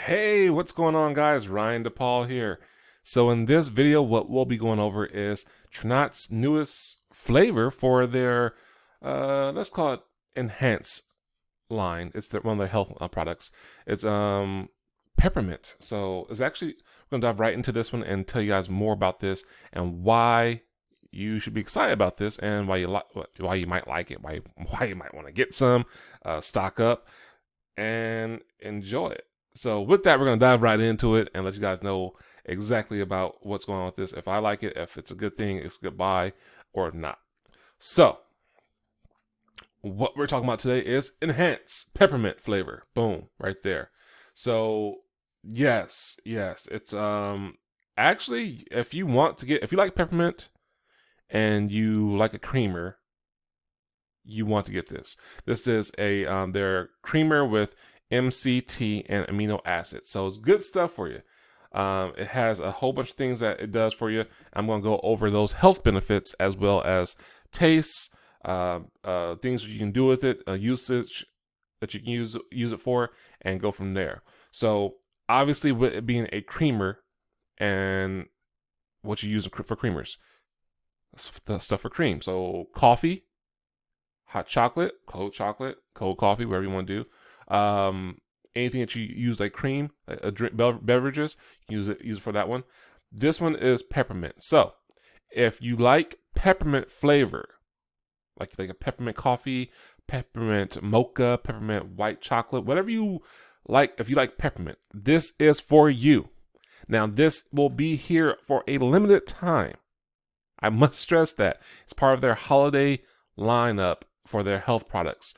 Hey, what's going on, guys? Ryan DePaul here. So in this video, what we'll be going over is Tranonts' newest flavor for their, let's call it Enhance line. It's one of their health products. It's Peppermint. So it's actually we're gonna dive right into this one and tell you guys more about this and why you should be excited about this and why you might like it, why you might want to get some, stock up, and enjoy it. So with that, we're gonna dive right into it and let you guys know exactly about what's going on with this. If I like it, if it's a good thing, it's a good buy, or not. So what we're talking about today is Enhance Peppermint flavor. Boom, right there. So yes, it's actually if you like peppermint and you like a creamer, you want to get this. This is a their creamer with MCT and amino acids. So it's good stuff for you. It has a whole bunch of things that it does for you. I'm going to go over those health benefits as well as tastes, things you can do with it, usage that you can use it for, and go from there. So obviously, with it being a creamer and what you use for creamers, the stuff for cream. So coffee, hot chocolate, cold coffee, whatever you want to do. Anything that you use like cream, beverages, use it for that one. This one is peppermint. So if you like peppermint flavor, like a peppermint coffee, peppermint mocha, peppermint white chocolate, whatever you like, if you like peppermint, this is for you. Now this will be here for a limited time. I must stress that it's part of their holiday lineup for their health products.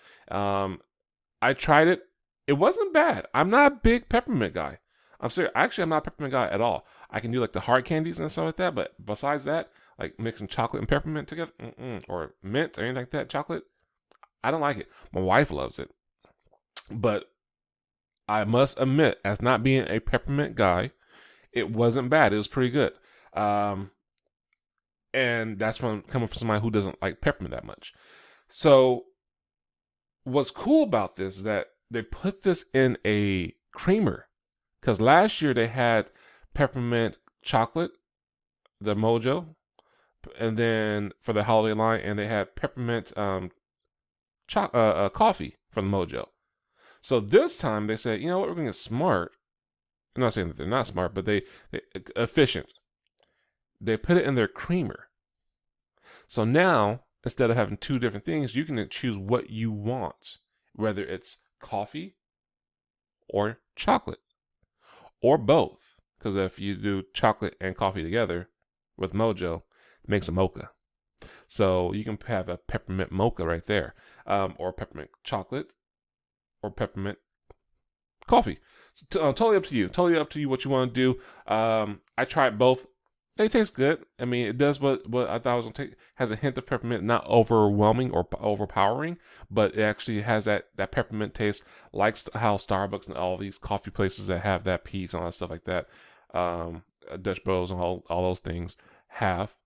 I tried it. It wasn't bad. I'm not a big peppermint guy. I'm serious. Actually, I'm not a peppermint guy at all. I can do like the hard candies and stuff like that. But besides that, like mixing chocolate and peppermint together, or mint or anything like that, chocolate, I don't like it. My wife loves it. But I must admit, as not being a peppermint guy, it wasn't bad. It was pretty good. And that's coming from somebody who doesn't like peppermint that much. So what's cool about this is that they put this in a creamer, because last year they had peppermint chocolate, the Mojo, and then for the holiday line, and they had peppermint coffee from the Mojo. So this time they said, you know what, we're going to get smart. I'm not saying that they're not smart, but they efficient. They put it in their creamer. So now, instead of having two different things, you can choose what you want, whether it's coffee or chocolate or both. Because if you do chocolate and coffee together with Mojo, it makes a mocha. So you can have a peppermint mocha right there, or peppermint chocolate, or peppermint coffee. Totally up to you. Totally up to you what you want to do. I tried both. They taste good. I mean, it does what I thought it was gonna take. Has a hint of peppermint, not overwhelming or overpowering, but it actually has that peppermint taste, like how Starbucks and all these coffee places that have that piece and all that stuff like that, Dutch Bros and all those things have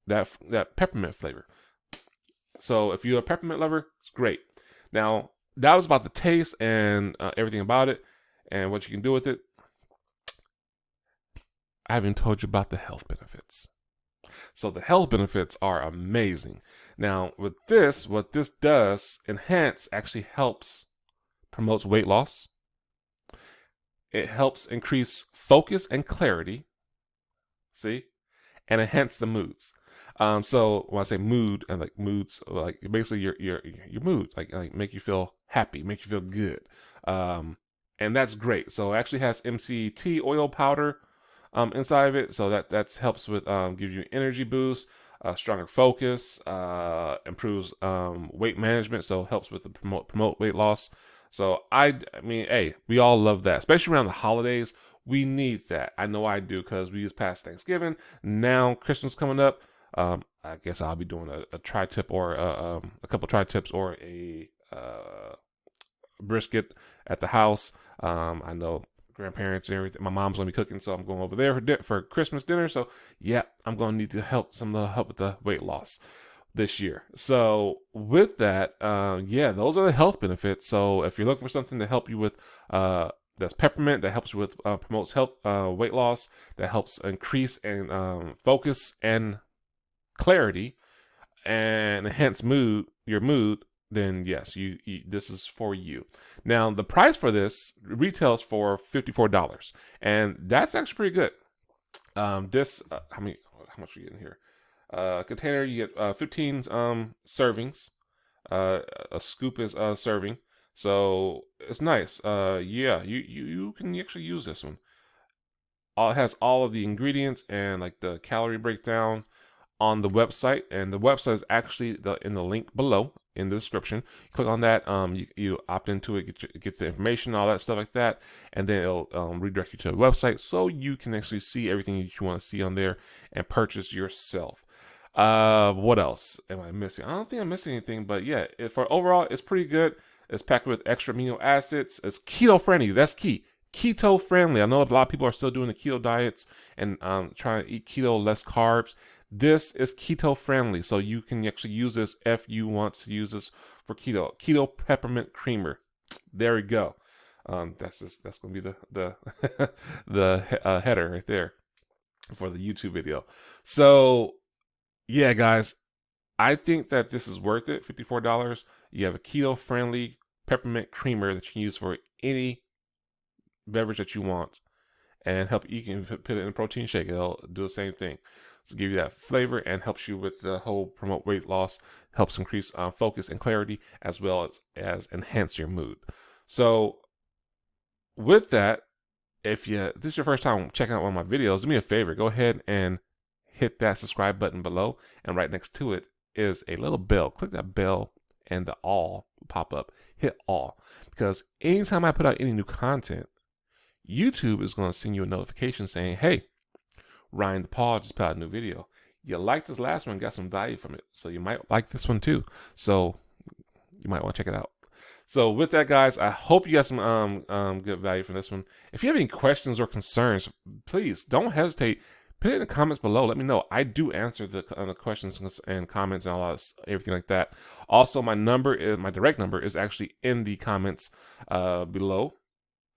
that peppermint flavor. So if you're a peppermint lover, it's great. Now that was about the taste and everything about it and what you can do with it. I haven't told you about the health benefits. So the health benefits are amazing. Now with this, what this does, Enhance actually helps promotes weight loss. It helps increase focus and clarity. See? And enhance the moods. So when I say mood, and like moods, like basically your mood, like make you feel happy, make you feel good, and that's great. So it actually has MCT oil powder inside of it, so that helps with give you an energy boost, stronger focus, improves weight management, so helps with the promote weight loss. So I mean, hey, we all love that, especially around the holidays. We need that. I know I do, because we just passed Thanksgiving. Now Christmas coming up. I guess I'll be doing a tri-tip or a couple tri-tips or a brisket at the house. I know grandparents and everything. My mom's gonna be cooking, so I'm going over there for Christmas dinner. So yeah, I'm gonna need to help with the weight loss this year. So with that, yeah, those are the health benefits. So if you're looking for something to help you with There's Pepperment that helps with promotes health, weight loss, that helps increase and focus and clarity and enhance your mood. Then yes, you this is for you. Now the price for this retails for $54, and that's actually pretty good. This how much are you getting here? Container, you get 15 servings. A scoop is a serving, so it's nice. Yeah, you can actually use this one. It has all of the ingredients and like the calorie breakdown on the website, and the website is actually in the link below in the description. Click on that. You opt into it, get the information, all that stuff like that, and then it'll redirect you to the website so you can actually see everything that you want to see on there and purchase yourself. What else am I missing? I don't think I'm missing anything, but yeah, for overall, it's pretty good. It's packed with extra amino acids. It's keto friendly. That's key. Keto friendly. I know a lot of people are still doing the keto diets and trying to eat keto, less carbs. This is keto friendly, so you can actually use this if you want to use this for keto. Keto peppermint creamer. There we go. That's gonna be the the header right there for the YouTube video. So yeah, guys, I think that this is worth it. $54. You have a keto friendly peppermint creamer that you can use for any beverage that you want, and you can put it in a protein shake. It'll do the same thing. So give you that flavor and helps you with the whole promote weight loss, helps increase focus and clarity, as well as enhance your mood. So with that, if this is your first time checking out one of my videos, do me a favor, go ahead and hit that subscribe button below, and right next to it is a little bell. Click that bell and the all will pop up. Hit all, because anytime I put out any new content, YouTube is going to send you a notification saying, hey, Ryan DePaul just put out a new video. You liked this last one, got some value from it, so you might like this one too. So you might want to check it out. So with that, guys, I hope you got some good value from this one. If you have any questions or concerns, please don't hesitate. Put it in the comments below. Let me know. I do answer the questions and comments and all that, everything like that. Also, my direct number is actually in the comments below.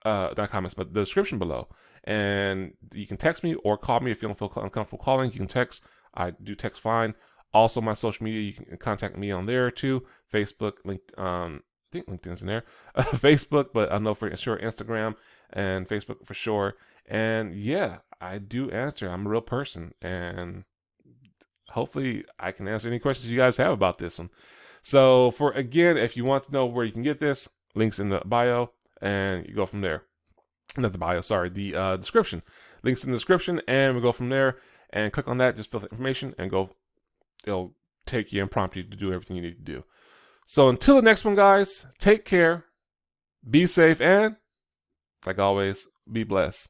Not comments, but the description below. And you can text me or call me if you don't feel uncomfortable calling. You can text. I do text fine. Also, my social media, you can contact me on there too. Facebook, I think LinkedIn's in there. Facebook, but I know for sure Instagram and Facebook for sure. And yeah, I do answer. I'm a real person, and hopefully I can answer any questions you guys have about this one. So again, if you want to know where you can get this, links in the bio, and you go from there. Not the bio, sorry, the description. Links in the description, and we go from there. And click on that, just fill the information, and go. It'll take you and prompt you to do everything you need to do. So until the next one, guys, take care, be safe, and like always, be blessed.